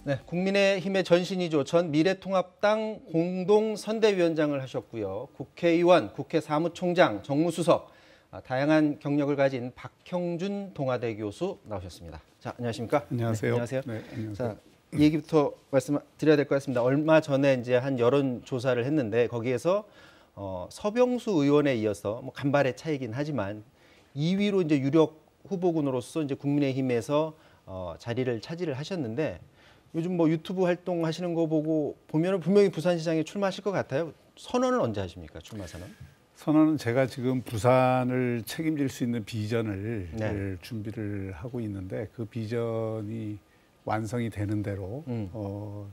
네, 국민의힘의 전신이죠. 전 미래통합당 공동선대위원장을 하셨고요. 국회의원, 국회 사무총장, 정무수석, 다양한 경력을 가진 박형준 동아대 교수 나오셨습니다. 자, 안녕하십니까? 안녕하세요. 네, 안녕하세요. 네, 안녕하세요. 자, 얘기부터 말씀드려야 될 것 같습니다. 얼마 전에 이제 한 여론조사를 했는데 거기에서 서병수 의원에 이어서 뭐 간발의 차이긴 하지만 2위로 이제 유력 후보군으로서 이제 국민의힘에서 자리를 차지를 하셨는데 요즘 뭐 유튜브 활동하시는 거 보고 보면은 분명히 부산시장에 출마하실 것 같아요. 선언은 언제 하십니까? 출마 선언? 선언은 제가 지금 부산을 책임질 수 있는 비전을 네. 준비를 하고 있는데 그 비전이 완성이 되는 대로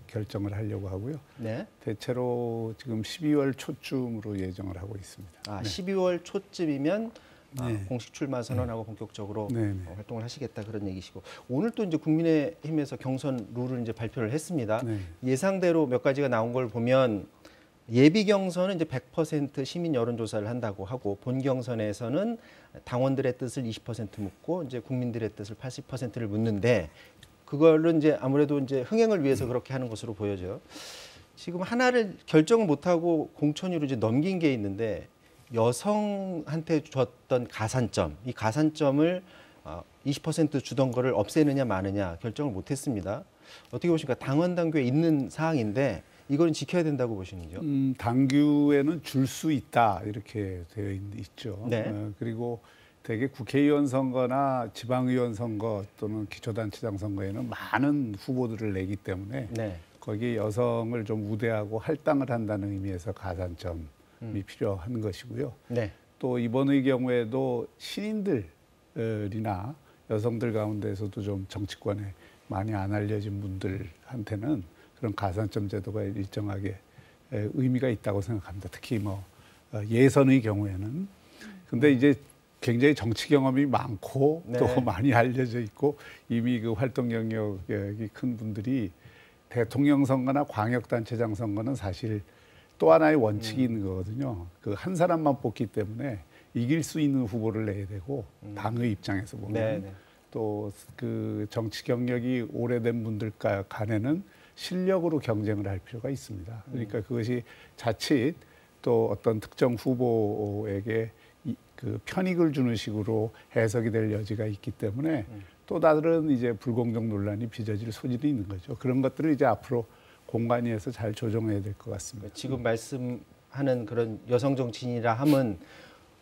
결정을 하려고 하고요. 네. 대체로 지금 12월 초쯤으로 예정을 하고 있습니다. 아, 네. 12월 초쯤이면 네. 공식 출마 선언하고 본격적으로 네. 활동을 하시겠다 그런 얘기시고 오늘 또 이제 국민의힘에서 경선 룰을 이제 발표를 했습니다. 네. 예상대로 몇 가지가 나온 걸 보면 예비 경선은 이제 100% 시민 여론조사를 한다고 하고 본 경선에서는 당원들의 뜻을 20% 묻고 이제 국민들의 뜻을 80%를 묻는데 그거를 이제 아무래도 이제 흥행을 위해서 그렇게 하는 것으로 보여져요. 지금 하나를 결정을 못하고 공천위로 이제 넘긴 게 있는데 여성한테 줬던 가산점, 이 가산점을 20% 주던 거를 없애느냐 마느냐 결정을 못했습니다. 어떻게 보십니까? 당원 당규에 있는 사항인데 이거는 지켜야 된다고 보시는지요? 당규에는 줄 수 있다 이렇게 되어 있죠. 네. 그리고 대개 국회의원 선거나 지방의원 선거 또는 기초단체장 선거에는 많은 후보들을 내기 때문에 네. 거기에 여성을 좀 우대하고 할당을 한다는 의미에서 가산점이 필요한 것이고요. 네. 또 이번의 경우에도 신인들이나 여성들 가운데서도 좀 정치권에 많이 안 알려진 분들한테는 그런 가산점 제도가 일정하게 의미가 있다고 생각합니다. 특히 뭐 예선의 경우에는. 근데 이제 굉장히 정치 경험이 많고 네. 또 많이 알려져 있고 이미 그 활동 영역이 큰 분들이 대통령 선거나 광역단체장 선거는 사실 또 하나의 원칙이 있는 거거든요. 그 한 사람만 뽑기 때문에 이길 수 있는 후보를 내야 되고 당의 입장에서 보면 네. 또 그 정치 경력이 오래된 분들 간에는 실력으로 경쟁을 할 필요가 있습니다. 그러니까 그것이 자칫 또 어떤 특정 후보에게 그 편익을 주는 식으로 해석이 될 여지가 있기 때문에 또 다른 이제 불공정 논란이 빚어질 소지도 있는 거죠. 그런 것들을 이제 앞으로 공관위에서 잘 조정해야 될 것 같습니다. 지금 말씀하는 그런 여성 정치인이라 함은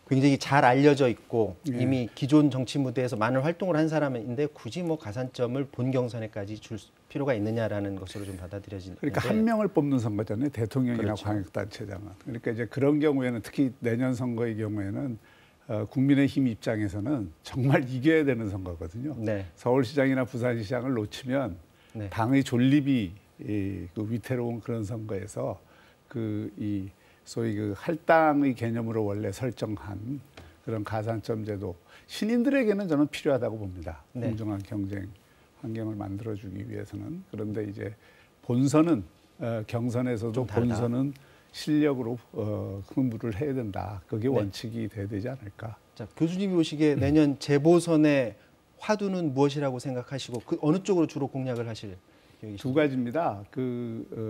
굉장히 잘 알려져 있고 이미 기존 정치 무대에서 많은 활동을 한 사람인데 굳이 뭐 가산점을 본 경선에까지 줄 필요가 있느냐라는 것으로 좀 받아들여지는데 그러니까 한 명을 뽑는 선거잖아요. 대통령이나 그렇죠. 광역단체장은. 그러니까 이제 그런 경우에는 특히 내년 선거의 경우에는 국민의힘 입장에서는 정말 이겨야 되는 선거거든요. 네. 서울시장이나 부산시장을 놓치면 네. 당의 존립이 그 위태로운 그런 선거에서 이 소위 그 할당의 개념으로 원래 설정한 그런 가산점 제도 신인들에게는 저는 필요하다고 봅니다. 네. 공정한 경쟁 환경을 만들어주기 위해서는. 그런데 이제 본선은 경선에서도 본선은 실력으로 승부를 해야 된다. 그게 원칙이 돼야 되지 않을까. 자, 교수님이 보시기에 내년 재보선의 화두는 무엇이라고 생각하시고 그 어느 쪽으로 주로 공략을 하실 계획이십니까? 두 가지입니다.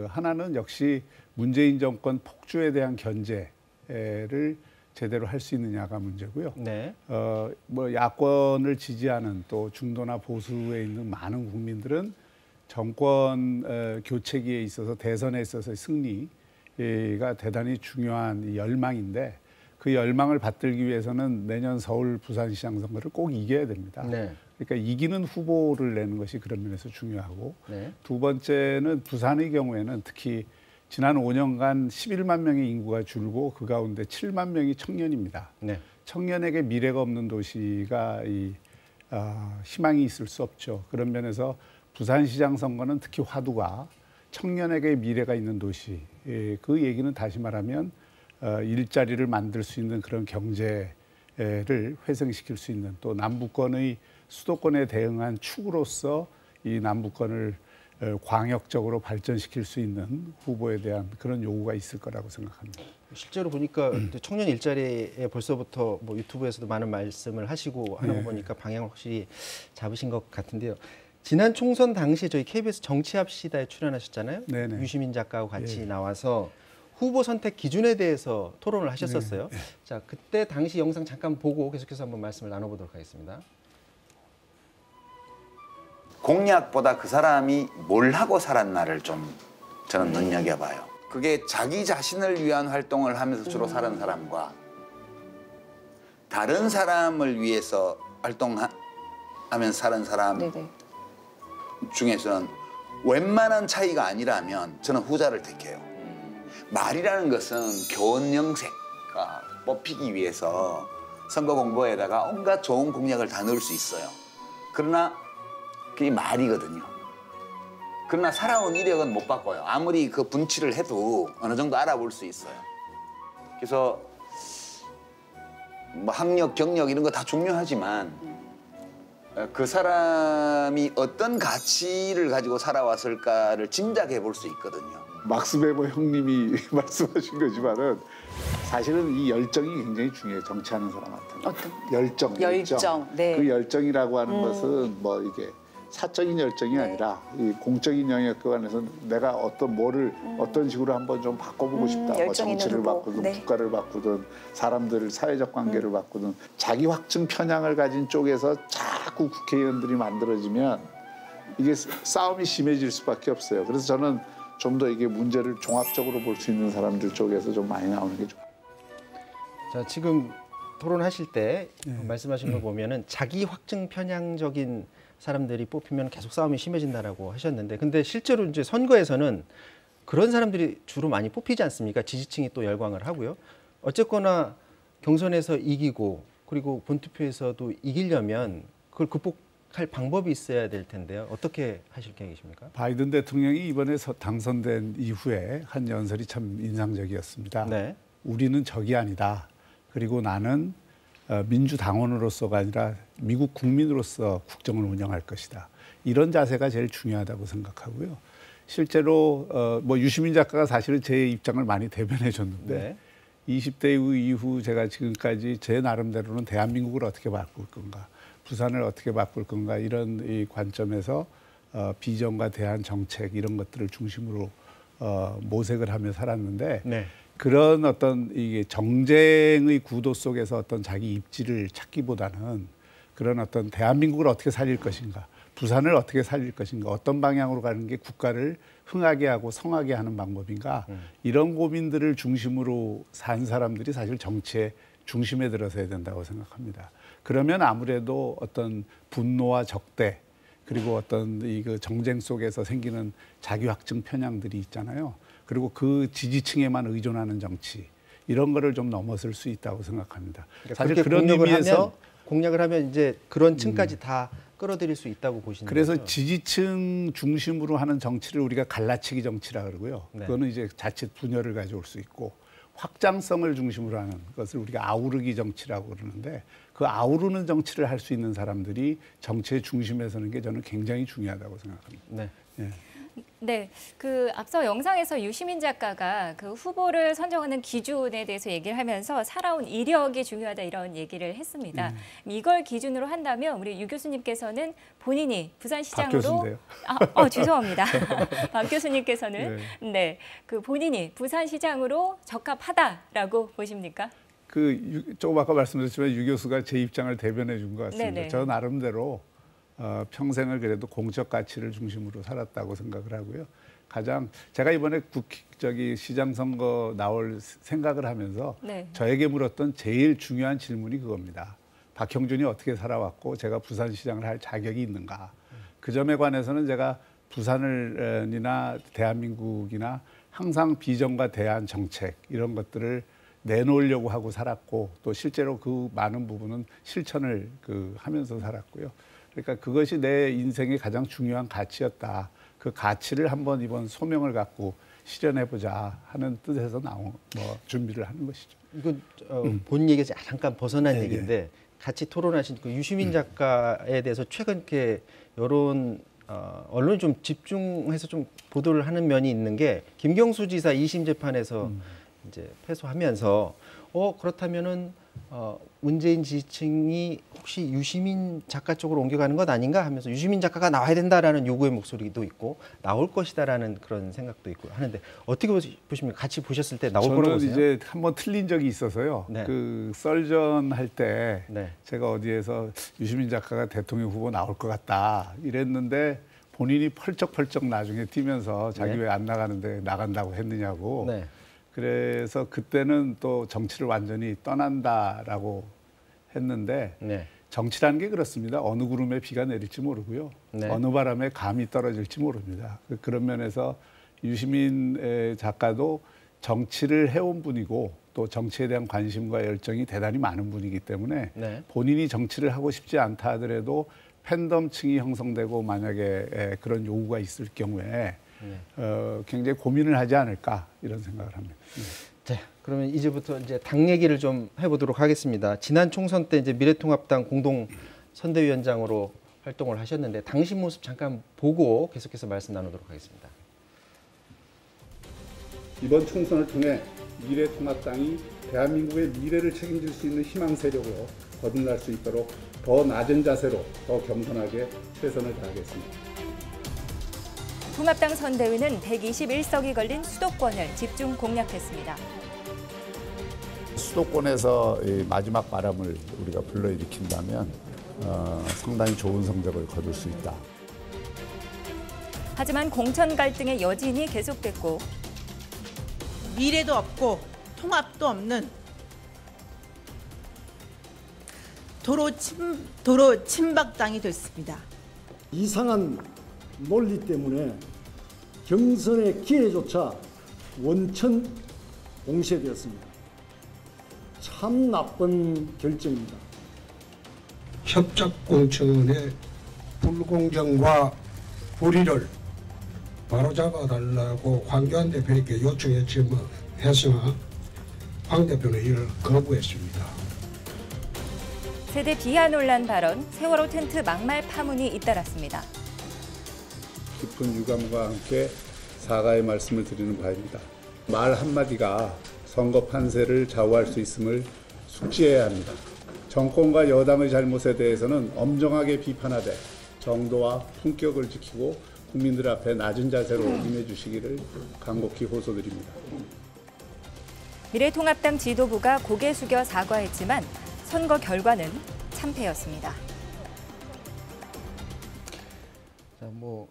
하나는 역시 문재인 정권 폭주에 대한 견제를 제대로 할 수 있느냐가 문제고요. 네. 뭐 야권을 지지하는 또 중도나 보수에 있는 많은 국민들은 정권 교체기에 있어서 대선에 있어서 승리가 대단히 중요한 이 열망인데 그 열망을 받들기 위해서는 내년 서울 부산시장 선거를 꼭 이겨야 됩니다. 네. 그러니까 이기는 후보를 내는 것이 그런 면에서 중요하고 네. 두 번째는 부산의 경우에는 특히 지난 5년간 11만 명의 인구가 줄고 그 가운데 7만 명이 청년입니다. 네. 청년에게 미래가 없는 도시가 희망이 있을 수 없죠. 그런 면에서 부산시장 선거는 특히 화두가 청년에게 미래가 있는 도시. 그 얘기는 다시 말하면 일자리를 만들 수 있는 그런 경제를 회생시킬 수 있는 또 남부권의 수도권에 대응한 축으로서 이 남부권을 광역적으로 발전시킬 수 있는 후보에 대한 그런 요구가 있을 거라고 생각합니다. 실제로 보니까 청년 일자리에 벌써부터 뭐 유튜브에서도 많은 말씀을 하시고 하는 거 보니까 방향을 확실히 잡으신 것 같은데요. 지난 총선 당시에 저희 KBS 정치합시다에 출연하셨잖아요. 네네. 유시민 작가하고 같이 예. 나와서 후보 선택 기준에 대해서 토론을 하셨었어요. 네. 자, 그때 당시 영상 잠깐 보고 계속해서 한번 말씀을 나눠보도록 하겠습니다. 공약보다 그 사람이 뭘 하고 살았나를 좀 저는 눈여겨봐요. 그게 자기 자신을 위한 활동을 하면서 주로 사는 사람과 다른 사람을 위해서 활동하면서 사는 사람 네네. 중에서는 웬만한 차이가 아니라면 저는 후자를 택해요. 말이라는 것은 교원 영색가 뽑히기 위해서 선거 공보에다가 온갖 좋은 공약을 다 넣을 수 있어요. 그러나 그게 말이거든요. 그러나 살아온 이력은 못 바꿔요. 아무리 그 분치를 해도 어느 정도 알아볼 수 있어요. 그래서 뭐 학력, 경력 이런 거 다 중요하지만 그 사람이 어떤 가치를 가지고 살아왔을까를 짐작해 볼 수 있거든요. 막스 베버 형님이 말씀하신 거지만은 사실은 이 열정이 굉장히 중요해요. 정치하는 사람한테는. 어떤? 열정. 네. 그 열정이라고 하는 것은 뭐 이게 사적인 열정이 네. 아니라 이 공적인 영역 안에서 내가 어떤 뭐를 어떤 식으로 한번 좀 바꿔보고 싶다. 뭐 열정 있는 정치를 후보. 바꾸든 네. 국가를 바꾸든 사람들 사회적 관계를 바꾸든 자기 확증 편향을 가진 쪽에서 자꾸 국회의원들이 만들어지면 이게 싸움이 심해질 수밖에 없어요. 그래서 저는 좀 더 이게 문제를 종합적으로 볼 수 있는 사람들 쪽에서 좀 많이 나오는 게 좋아요. 자, 지금 토론하실 때 말씀하신 걸 보면은 자기 확증 편향적인 사람들이 뽑히면 계속 싸움이 심해진다라고 하셨는데, 근데 실제로 이제 선거에서는 그런 사람들이 주로 많이 뽑히지 않습니까? 지지층이 또 열광을 하고요. 어쨌거나 경선에서 이기고 그리고 본투표에서도 이기려면 그걸 극복할 방법이 있어야 될 텐데요. 어떻게 하실 계획이십니까? 바이든 대통령이 이번에 당선된 이후에 한 연설이 참 인상적이었습니다. 네. 우리는 적이 아니다. 그리고 나는 민주당원으로서가 아니라 미국 국민으로서 국정을 운영할 것이다. 이런 자세가 제일 중요하다고 생각하고요. 실제로 뭐 유시민 작가가 사실은 제 입장을 많이 대변해 줬는데 네. 20대 이후 제가 지금까지 제 나름대로는 대한민국을 어떻게 바꿀 건가, 부산을 어떻게 바꿀 건가 이런 이 관점에서 비전과 대안 정책 이런 것들을 중심으로 모색을 하며 살았는데 네. 그런 어떤 이게 정쟁의 구도 속에서 어떤 자기 입지를 찾기보다는 그런 어떤 대한민국을 어떻게 살릴 것인가, 부산을 어떻게 살릴 것인가, 어떤 방향으로 가는 게 국가를 흥하게 하고 성하게 하는 방법인가, 이런 고민들을 중심으로 산 사람들이 사실 정치의 중심에 들어서야 된다고 생각합니다. 그러면 아무래도 어떤 분노와 적대 그리고 어떤 이 그 정쟁 속에서 생기는 자기 확증 편향들이 있잖아요. 그리고 그 지지층에만 의존하는 정치 이런 거를 좀 넘어설 수 있다고 생각합니다. 사실 그런 의미에서 공략을 하면 이제 그런 층까지 다 끌어들일 수 있다고 보시는 그래서 거죠? 지지층 중심으로 하는 정치를 우리가 갈라치기 정치라 그러고요. 네. 그거는 이제 자칫 분열을 가져올 수 있고 확장성을 중심으로 하는 것을 우리가 아우르기 정치라고 그러는데 그 아우르는 정치를 할 수 있는 사람들이 정치의 중심에 서는 게 저는 굉장히 중요하다고 생각합니다. 네. 예. 네, 그 앞서 영상에서 유시민 작가가 그 후보를 선정하는 기준에 대해서 얘기를 하면서 살아온 이력이 중요하다 이런 얘기를 했습니다. 이걸 기준으로 한다면 우리 유 교수님께서는 본인이 부산시장으로 죄송합니다. 박 교수님께서는 네, 그 본인이 부산시장으로 적합하다라고 보십니까? 조금 아까 말씀드렸지만 유 교수가 제 입장을 대변해 준 것 같습니다. 네네. 저 나름대로 평생을 그래도 공적 가치를 중심으로 살았다고 생각을 하고요. 가장 제가 이번에 시장 선거 나올 생각을 하면서 네. 저에게 물었던 제일 중요한 질문이 그겁니다. 박형준이 어떻게 살아왔고 제가 부산시장을 할 자격이 있는가. 그 점에 관해서는 제가 부산이나 대한민국이나 항상 비전과 대안 정책 이런 것들을 내놓으려고 하고 살았고 또 실제로 그 많은 부분은 실천을 하면서 살았고요. 그러니까 그것이 내 인생의 가장 중요한 가치였다. 그 가치를 한번 이번 소명을 갖고 실현해보자 하는 뜻에서 준비를 하는 것이죠. 이건 본 얘기에서 잠깐 벗어난 네, 얘기인데 같이 토론하신 그 유시민 작가에 대해서 최근 이렇게 여론 언론이 좀 집중해서 좀 보도를 하는 면이 있는 게 김경수 지사 2심 재판에서 이제 패소하면서 그렇다면은 문재인 지지층이 혹시 유시민 작가 쪽으로 옮겨가는 것 아닌가 하면서 유시민 작가가 나와야 된다라는 요구의 목소리도 있고 나올 것이다라는 그런 생각도 있고 하는데 어떻게 보십니까? 같이 보셨을 때 나올 거라고 보세요? 저는 이제 한번 틀린 적이 있어서요. 네. 그 썰전 할 때 네. 제가 어디에서 유시민 작가가 대통령 후보 나올 것 같다 이랬는데 본인이 펄쩍펄쩍 나중에 뛰면서 자기 네. 왜 안 나가는데 나간다고 했느냐고. 네. 그래서 그때는 또 정치를 완전히 떠난다라고 했는데 네. 정치라는 게 그렇습니다. 어느 구름에 비가 내릴지 모르고요. 네. 어느 바람에 감이 떨어질지 모릅니다. 그런 면에서 유시민 작가도 정치를 해온 분이고 또 정치에 대한 관심과 열정이 대단히 많은 분이기 때문에 네. 본인이 정치를 하고 싶지 않다 하더라도 팬덤층이 형성되고 만약에 그런 요구가 있을 경우에 굉장히 고민을 하지 않을까 이런 생각을 합니다. 자, 그러면 이제부터 이제 당 얘기를 좀 해보도록 하겠습니다. 지난 총선 때 이제 미래통합당 공동 선대위원장으로 활동을 하셨는데 당시 모습 잠깐 보고 계속해서 말씀 나누도록 하겠습니다. 이번 총선을 통해 미래통합당이 대한민국의 미래를 책임질 수 있는 희망 세력으로 거듭날 수 있도록 더 낮은 자세로 더 겸손하게 최선을 다하겠습니다. 통합당 선대위는 121석이 걸린 수도권을 집중 공략했습니다. 수도권에서 이 마지막 바람을 우리가 불러일으킨다면 상당히 좋은 성적을 거둘 수 있다. 하지만 공천 갈등의 여진이 계속됐고 미래도 없고 통합도 없는 도로 친박당이 됐습니다. 이상한 논리 때문에 경선의 기회조차 원천 봉쇄되었습니다. 참 나쁜 결정입니다. 협작공천의 불공정과 불의를 바로잡아달라고 황교안 대표에게 요청했지만 했으나 황 대표는 이를 거부했습니다. 세대 비하 논란 발언, 세월호 텐트 막말 파문이 잇따랐습니다. 깊은 유감과 함께 사과의 말씀을 드리는 바입니다. 말 한마디가 선거 판세를 좌우할 수 있음을 숙지해야 합니다. 정권과 여당의 잘못에 대해서는 엄정하게 비판하되 정도와 품격을 지키고 국민들 앞에 낮은 자세로 임해주시기를 간곡히 호소드립니다. 미래통합당 지도부가 고개 숙여 사과했지만 선거 결과는 참패였습니다. 자, 뭐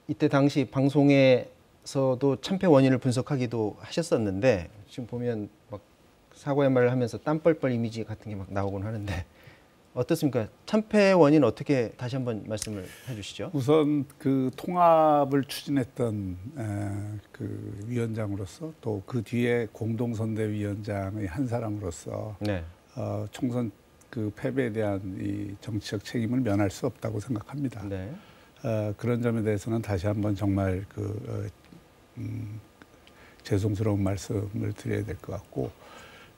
이때 당시 방송에서도 참패 원인을 분석하기도 하셨었는데 지금 보면 막 사과의 말을 하면서 땀 뻘뻘 이미지 같은 게 막 나오곤 하는데 어떻습니까? 참패 원인 어떻게 다시 한번 말씀을 해주시죠. 우선 그 통합을 추진했던 그 위원장으로서 또 그 뒤에 공동선대위원장의 한 사람으로서 네. 총선 그 패배에 대한 이 정치적 책임을 면할 수 없다고 생각합니다. 네. 그런 점에 대해서는 다시 한번 정말 죄송스러운 말씀을 드려야 될 것 같고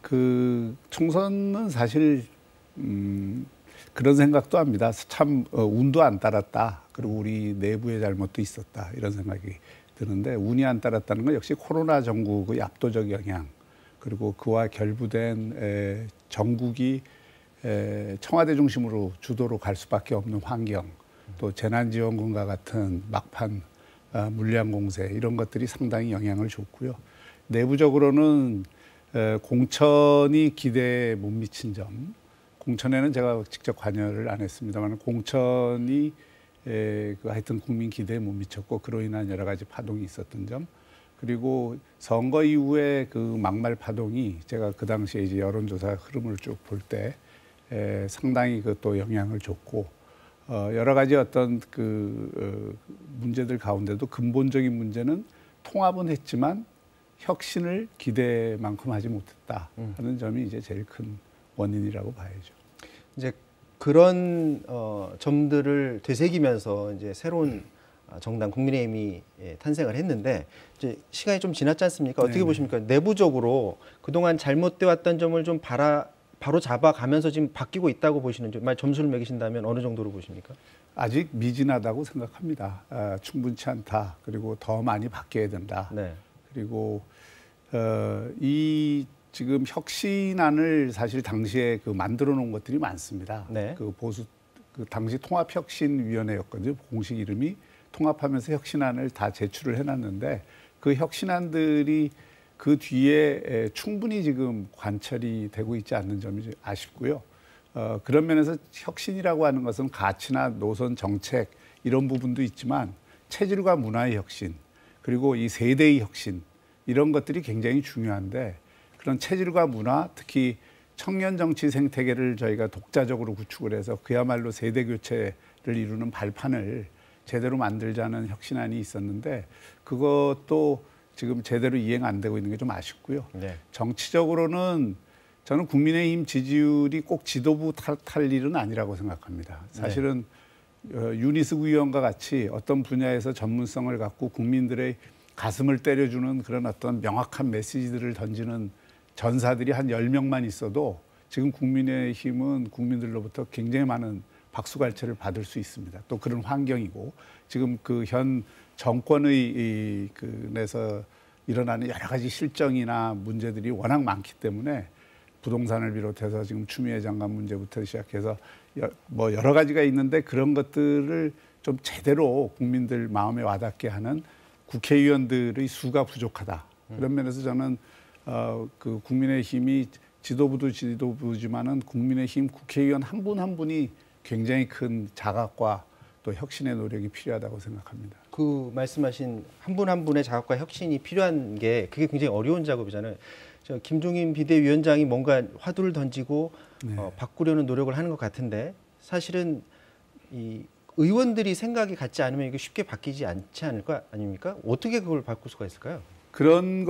그 총선은 사실 그런 생각도 합니다. 참 운도 안 따랐다. 그리고 우리 내부의 잘못도 있었다. 이런 생각이 드는데 운이 안 따랐다는 건 역시 코로나 전국의 압도적 영향 그리고 그와 결부된 전국이 청와대 중심으로 주도로 갈 수밖에 없는 환경 또 재난지원금과 같은 막판 물량 공세 이런 것들이 상당히 영향을 줬고요. 내부적으로는 공천이 기대에 못 미친 점 공천에는 제가 직접 관여를 안 했습니다만 공천이 하여튼 국민 기대에 못 미쳤고 그로 인한 여러 가지 파동이 있었던 점 그리고 선거 이후에 그 막말 파동이 제가 그 당시에 이제 여론조사 흐름을 쭉 볼 때 상당히 또 영향을 줬고 여러 가지 어떤 문제들 가운데도 근본적인 문제는 통합은 했지만 혁신을 기대만큼 하지 못했다 하는 점이 이제 제일 큰 원인이라고 봐야죠. 이제 그런 점들을 되새기면서 이제 새로운 정당 국민의힘이 탄생을 했는데 이제 시간이 좀 지났지 않습니까? 어떻게 네네. 보십니까? 내부적으로 그동안 잘못돼 왔던 점을 좀 바로 잡아가면서 지금 바뀌고 있다고 보시는 점, 점수를 매기신다면 어느 정도로 보십니까? 아직 미진하다고 생각합니다. 충분치 않다. 그리고 더 많이 바뀌어야 된다. 네. 그리고 이 지금 혁신안을 사실 당시에 그 만들어 놓은 것들이 많습니다. 네. 그 당시 통합혁신위원회였거든요. 공식 이름이 통합하면서 혁신안을 다 제출을 해놨는데 그 혁신안들이 그 뒤에 충분히 지금 관철이 되고 있지 않는 점이 아쉽고요. 그런 면에서 혁신이라고 하는 것은 가치나 노선 정책 이런 부분도 있지만 체질과 문화의 혁신 그리고 이 세대의 혁신 이런 것들이 굉장히 중요한데 그런 체질과 문화 특히 청년 정치 생태계를 저희가 독자적으로 구축을 해서 그야말로 세대 교체를 이루는 발판을 제대로 만들자는 혁신안이 있었는데 그것도 지금 제대로 이행 안 되고 있는 게 좀 아쉽고요. 네. 정치적으로는 저는 국민의힘 지지율이 꼭 지도부 탓할 일은 아니라고 생각합니다. 사실은 윤희숙 의원과 같이 어떤 분야에서 전문성을 갖고 국민들의 가슴을 때려주는 그런 어떤 명확한 메시지들을 던지는 전사들이 한 10명만 있어도 지금 국민의힘은 국민들로부터 굉장히 많은 박수갈채를 받을 수 있습니다. 또 그런 환경이고 지금 그 현 정권의 내에서 일어나는 여러 가지 실정이나 문제들이 워낙 많기 때문에 부동산을 비롯해서 지금 추미애 장관 문제부터 시작해서 뭐 여러 가지가 있는데 그런 것들을 좀 제대로 국민들 마음에 와닿게 하는 국회의원들의 수가 부족하다. 그런 면에서 저는 그 국민의힘이 지도부도 지도부지만은 국민의힘 국회의원 한 분 한 분이 굉장히 큰 자각과 또 혁신의 노력이 필요하다고 생각합니다. 그 말씀하신 한 분 한 분의 자각과 혁신이 필요한 게 그게 굉장히 어려운 작업이잖아요. 저 김종인 비대위원장이 뭔가 화두를 던지고 바꾸려는 노력을 하는 것 같은데 사실은 이 의원들이 생각이 같지 않으면 이게 쉽게 바뀌지 않지 않을까 아닙니까? 어떻게 그걸 바꿀 수가 있을까요? 그런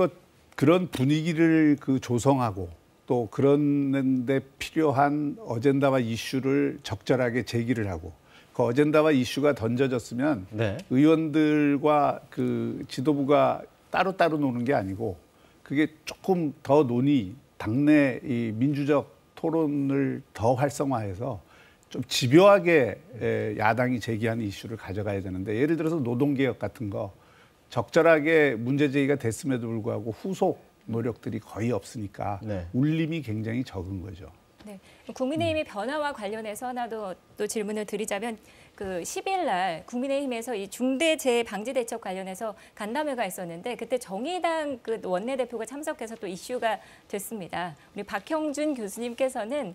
분위기를 조성하고 또 그런 데 필요한 어젠다와 이슈를 적절하게 제기를 하고 그 어젠다와 이슈가 던져졌으면 네. 의원들과 그 지도부가 따로따로 노는 게 아니고 그게 조금 더 당내 이 민주적 토론을 더 활성화해서 좀 집요하게 야당이 제기하는 이슈를 가져가야 되는데 예를 들어서 노동개혁 같은 거 적절하게 문제 제기가 됐음에도 불구하고 후속 노력들이 거의 없으니까 네. 울림이 굉장히 적은 거죠. 네. 국민의힘의 변화와 관련해서 하나 또 질문을 드리자면 그 10일 날 국민의힘에서 이 중대재해방지대책 관련해서 간담회가 있었는데 그때 정의당 그 원내대표가 참석해서 또 이슈가 됐습니다. 우리 박형준 교수님께서는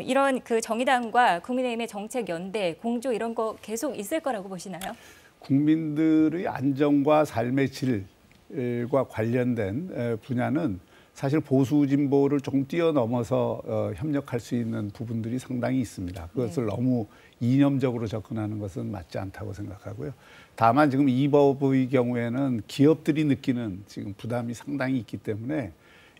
이런 그 정의당과 국민의힘의 정책 연대, 공조 이런 거 계속 있을 거라고 보시나요? 국민들의 안정과 삶의 질과 관련된 분야는 사실 보수 진보를 조금 뛰어넘어서 협력할 수 있는 부분들이 상당히 있습니다. 그것을 너무 이념적으로 접근하는 것은 맞지 않다고 생각하고요. 다만 지금 이 법의 경우에는 기업들이 느끼는 지금 부담이 상당히 있기 때문에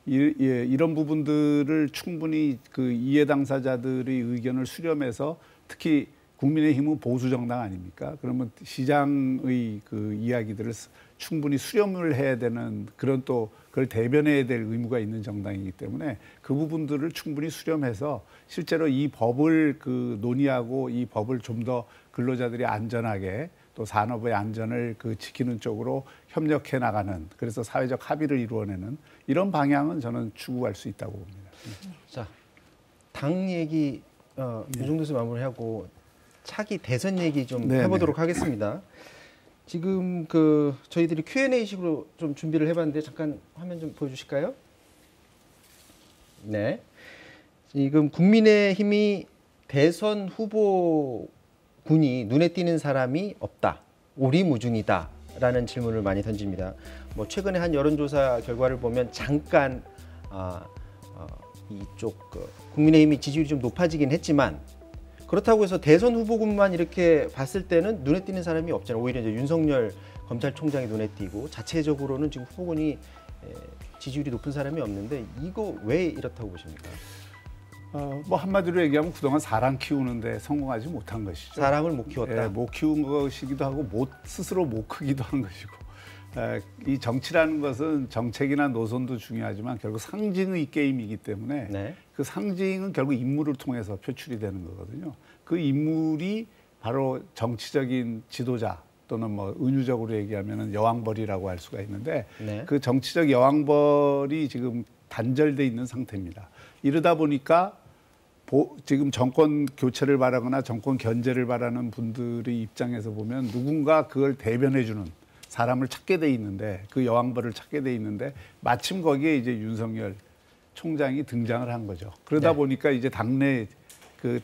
이런 부분들을 충분히 그 이해 당사자들의 의견을 수렴해서 특히 국민의힘은 보수 정당 아닙니까? 그러면 시장의 그 이야기들을 충분히 수렴을 해야 되는 그런 또 그걸 대변해야 될 의무가 있는 정당이기 때문에 그 부분들을 충분히 수렴해서 실제로 이 법을 그 논의하고 이 법을 좀 더 근로자들이 안전하게 또 산업의 안전을 그 지키는 쪽으로 협력해 나가는 그래서 사회적 합의를 이루어내는 이런 방향은 저는 추구할 수 있다고 봅니다. 자, 당 얘기 이 정도에서 마무리하고 차기 대선 얘기 좀 해보도록 하겠습니다. 지금 그 저희들이 Q&A식으로 좀 준비를 해봤는데 잠깐 화면 좀 보여주실까요? 네. 지금 국민의힘이 대선 후보군이 눈에 띄는 사람이 없다, 오리무중이다라는 질문을 많이 던집니다. 뭐 최근에 한 여론조사 결과를 보면 잠깐 이쪽 국민의힘이 지지율이 좀 높아지긴 했지만. 그렇다고 해서 대선 후보군만 이렇게 봤을 때는 눈에 띄는 사람이 없잖아요. 오히려 이제 윤석열 검찰총장이 눈에 띄고 자체적으로는 지금 후보군이 지지율이 높은 사람이 없는데 이거 왜 이렇다고 보십니까? 뭐 한마디로 얘기하면 그동안 사람 키우는데 성공하지 못한 것이죠. 사람을 못 키웠다. 못 키운 것이기도 하고 스스로 못 크기도 한 것이고 이 정치라는 것은 정책이나 노선도 중요하지만 결국 상징의 게임이기 때문에 그 상징은 결국 인물을 통해서 표출이 되는 거거든요. 그 인물이 바로 정치적인 지도자 또는 뭐 은유적으로 얘기하면 여왕벌이라고 할 수가 있는데 그 정치적 여왕벌이 지금 단절돼 있는 상태입니다. 이러다 보니까 지금 정권 교체를 바라거나 정권 견제를 바라는 분들의 입장에서 보면 누군가 그걸 대변해주는 사람을 찾게 돼 있는데, 그 여왕벌을 찾게 돼 있는데 마침 거기에 이제 윤석열 총장이 등장을 한 거죠. 그러다 보니까 이제 당내 그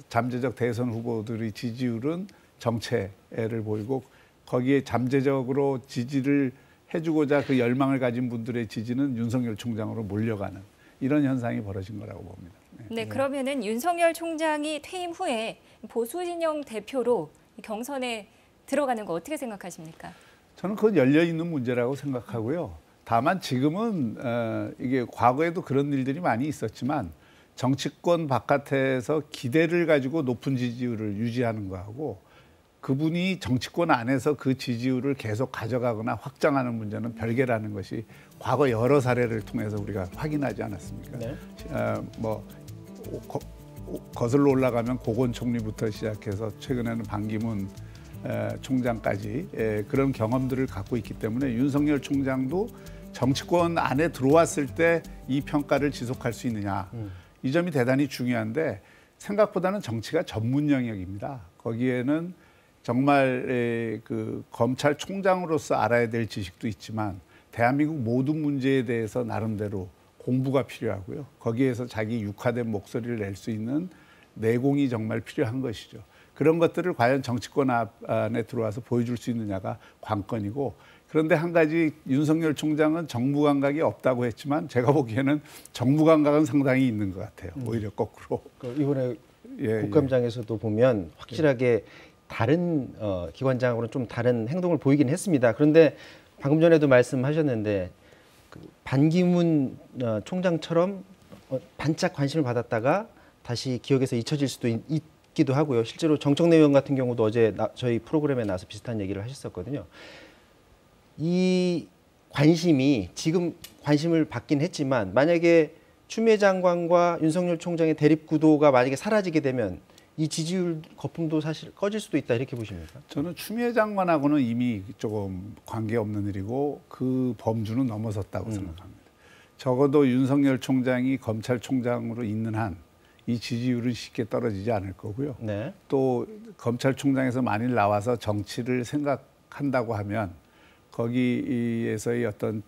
잠재적 대선 후보들의 지지율은 정체를 보이고, 거기에 잠재적으로 지지를 해주고자 그 열망을 가진 분들의 지지는 윤석열 총장으로 몰려가는 이런 현상이 벌어진 거라고 봅니다. 네, 그러면은 윤석열 총장이 퇴임 후에 보수 진영 대표로 경선에 들어가는 거 어떻게 생각하십니까? 저는 그건 열려 있는 문제라고 생각하고요. 다만 지금은 이게 과거에도 그런 일들이 많이 있었지만 정치권 바깥에서 기대를 가지고 높은 지지율을 유지하는 거하고, 그분이 정치권 안에서 그 지지율을 계속 가져가거나 확장하는 문제는 별개라는 것이 과거 여러 사례를 통해서 우리가 확인하지 않았습니까? 네. 거슬러 올라가면 고건 총리부터 시작해서 최근에는 반기문 총장까지 그런 경험들을 갖고 있기 때문에 윤석열 총장도 정치권 안에 들어왔을 때 이 평가를 지속할 수 있느냐, 이 점이 대단히 중요한데, 생각보다는 정치가 전문 영역입니다. 거기에는 정말 그 검찰총장으로서 알아야 될 지식도 있지만 대한민국 모든 문제에 대해서 나름대로 공부가 필요하고요. 거기에서 자기 육화된 목소리를 낼 수 있는 내공이 정말 필요한 것이죠. 그런 것들을 과연 정치권 안에 들어와서 보여줄 수 있느냐가 관건이고, 그런데 한 가지 윤석열 총장은 정무 감각이 없다고 했지만 제가 보기에는 정무 감각은 상당히 있는 것 같아요. 오히려 거꾸로. 이번에 국감장에서도 보면 확실하게 다른 기관장하고는 좀 다른 행동을 보이긴 했습니다. 그런데 방금 전에도 말씀하셨는데 반기문 총장처럼 반짝 관심을 받았다가 다시 기억에서 잊혀질 수도 있기도 하고요. 실제로 정청래 의원 같은 경우도 어제 저희 프로그램에 나와서 비슷한 얘기를 하셨었거든요. 이 관심이 지금 관심을 받긴 했지만 만약에 추미애 장관과 윤석열 총장의 대립 구도가 만약에 사라지게 되면 이 지지율 거품도 사실 꺼질 수도 있다, 이렇게 보십니까? 저는 추미애 장관하고는 이미 조금 관계없는 일이고 그 범주는 넘어섰다고 생각합니다. 적어도 윤석열 총장이 검찰총장으로 있는 한 이 지지율은 쉽게 떨어지지 않을 거고요. 네. 또 검찰총장에서 만일 나와서 정치를 생각한다고 하면 거기에서의 어떤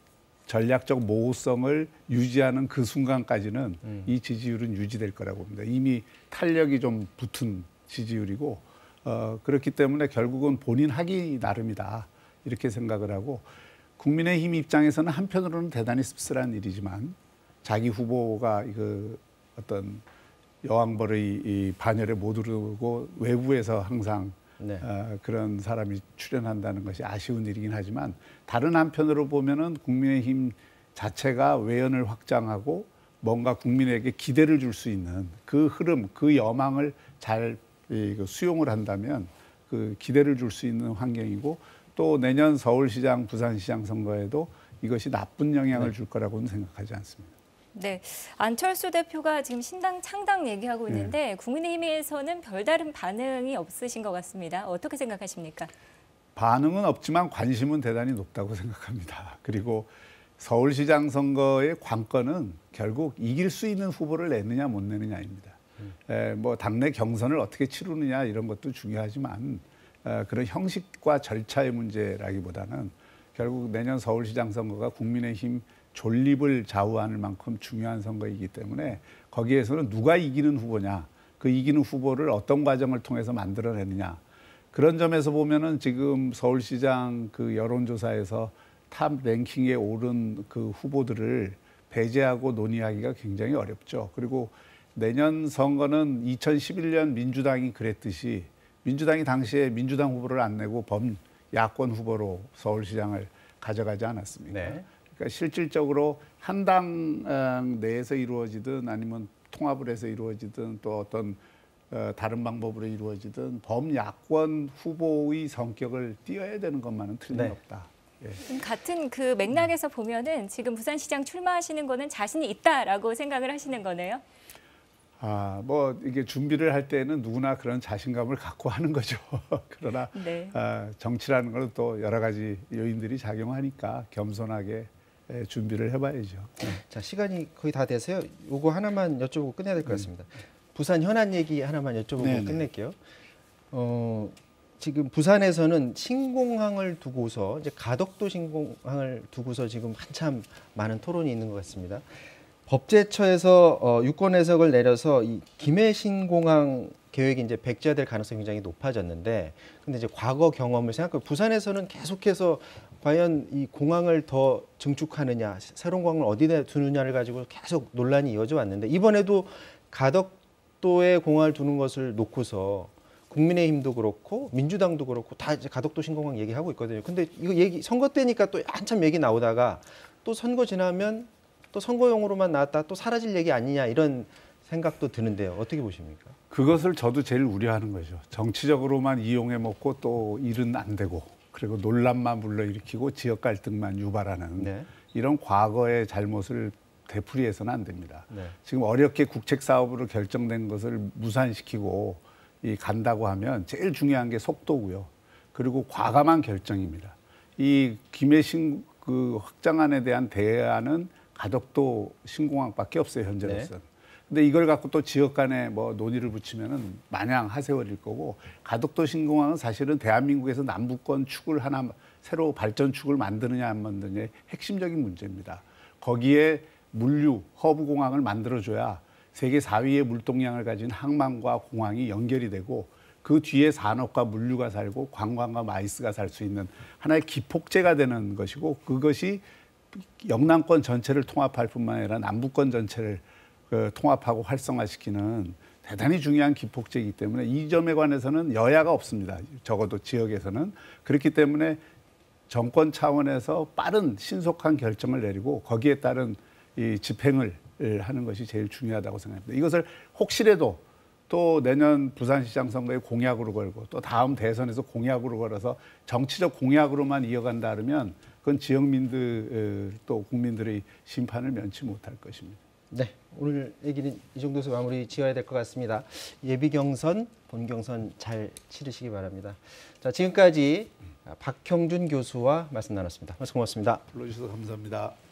전략적 모호성을 유지하는 그 순간까지는 이 지지율은 유지될 거라고 봅니다. 이미 탄력이 좀 붙은 지지율이고, 그렇기 때문에 결국은 본인 하기 나름이다, 이렇게 생각을 하고, 국민의힘 입장에서는 한편으로는 대단히 씁쓸한 일이지만 자기 후보가 그 어떤 여왕벌의 이 반열에 못 오르고 외부에서 항상 그런 사람이 출연한다는 것이 아쉬운 일이긴 하지만, 다른 한편으로 보면은 국민의힘 자체가 외연을 확장하고 뭔가 국민에게 기대를 줄 수 있는 그 흐름, 그 여망을 잘 수용을 한다면 그 기대를 줄 수 있는 환경이고, 또 내년 서울시장, 부산시장 선거에도 이것이 나쁜 영향을 줄 거라고는 생각하지 않습니다. 네, 안철수 대표가 지금 신당 창당 얘기하고 있는데 국민의힘에서는 별다른 반응이 없으신 것 같습니다. 어떻게 생각하십니까? 반응은 없지만 관심은 대단히 높다고 생각합니다. 그리고 서울시장 선거의 관건은 결국 이길 수 있는 후보를 내느냐 못 내느냐입니다. 뭐 당내 경선을 어떻게 치르느냐 이런 것도 중요하지만 그런 형식과 절차의 문제라기보다는 결국 내년 서울시장 선거가 국민의힘 존립을 좌우할 만큼 중요한 선거이기 때문에 거기에서는 누가 이기는 후보냐, 그 이기는 후보를 어떤 과정을 통해서 만들어내느냐, 그런 점에서 보면은 지금 서울시장 그 여론조사에서 탑 랭킹에 오른 그 후보들을 배제하고 논의하기가 굉장히 어렵죠. 그리고 내년 선거는 2011년 민주당이 그랬듯이 민주당이 당시에 민주당 후보를 안 내고 범야권 후보로 서울시장을 가져가지 않았습니까? 네. 그러니까 실질적으로 한 당 내에서 이루어지든 아니면 통합을 해서 이루어지든 또 어떤 다른 방법으로 이루어지든 범야권 후보의 성격을 띄어야 되는 것만은 틀림없다. 예. 같은 그 맥락에서 보면은 지금 부산시장 출마하시는 거는 자신이 있다라고 생각을 하시는 거네요. 뭐 이게 준비를 할 때는 누구나 그런 자신감을 갖고 하는 거죠. 그러나 정치라는 건 또 여러 가지 요인들이 작용하니까 겸손하게 준비를 해봐야죠. 자, 시간이 거의 다 돼서요. 요거 하나만 여쭤보고 끝내야 될 것 같습니다. 부산 현안 얘기 하나만 여쭤보고 네네. 끝낼게요. 지금 부산에서는 신공항을 두고서 이제 가덕도 신공항을 두고서 지금 한참 많은 토론이 있는 것 같습니다. 법제처에서 유권 해석을 내려서 이 김해 신공항 계획이 이제 백지화될 가능성이 굉장히 높아졌는데, 근데 이제 과거 경험을 생각해 부산에서는 계속해서 과연 이 공항을 더 증축하느냐, 새로운 공항을 어디다 두느냐를 가지고 계속 논란이 이어져 왔는데, 이번에도 가덕도에 공항을 두는 것을 놓고서 국민의힘도 그렇고 민주당도 그렇고 다 이제 가덕도 신공항 얘기하고 있거든요. 근데 이거 얘기 선거 때니까 또 한참 얘기 나오다가 또 선거 지나면 또 선거용으로만 나왔다 또 사라질 얘기 아니냐, 이런 생각도 드는데요. 어떻게 보십니까? 그것을 저도 제일 우려하는 거죠. 정치적으로만 이용해 먹고 또 일은 안 되고, 그리고 논란만 불러일으키고 지역 갈등만 유발하는 네. 이런 과거의 잘못을 되풀이해서는 안 됩니다. 네. 지금 어렵게 국책 사업으로 결정된 것을 무산시키고 간다고 하면 제일 중요한 게 속도고요. 그리고 과감한 결정입니다. 이 김해신 그 확장안에 대한 대안은 가덕도 신공항밖에 없어요, 현재로서는. 네. 근데 이걸 갖고 또 지역 간에 뭐 논의를 붙이면은 마냥 하세월일 거고, 가덕도 신공항은 사실은 대한민국에서 남북권 축을 하나 새로 발전축을 만드느냐 안 만드느냐의 핵심적인 문제입니다. 거기에 물류 허브 공항을 만들어줘야 세계 4위의 물동량을 가진 항만과 공항이 연결이 되고, 그 뒤에 산업과 물류가 살고 관광과 마이스가 살 수 있는 하나의 기폭제가 되는 것이고, 그것이 영남권 전체를 통합할 뿐만 아니라 남북권 전체를 통합하고 활성화시키는 대단히 중요한 기폭제이기 때문에 이 점에 관해서는 여야가 없습니다. 적어도 지역에서는. 그렇기 때문에 정권 차원에서 빠른 신속한 결정을 내리고 거기에 따른 이 집행을 하는 것이 제일 중요하다고 생각합니다. 이것을 혹시라도 또 내년 부산시장 선거에 공약으로 걸고 또 다음 대선에서 공약으로 걸어서 정치적 공약으로만 이어간다 그러면 그건 지역민들 또 국민들의 심판을 면치 못할 것입니다. 네, 오늘 얘기는 이 정도에서 마무리 지어야 될 것 같습니다. 예비 경선, 본 경선 잘 치르시기 바랍니다. 자, 지금까지 박형준 교수와 말씀 나눴습니다. 말씀 고맙습니다. 불러주셔서 감사합니다.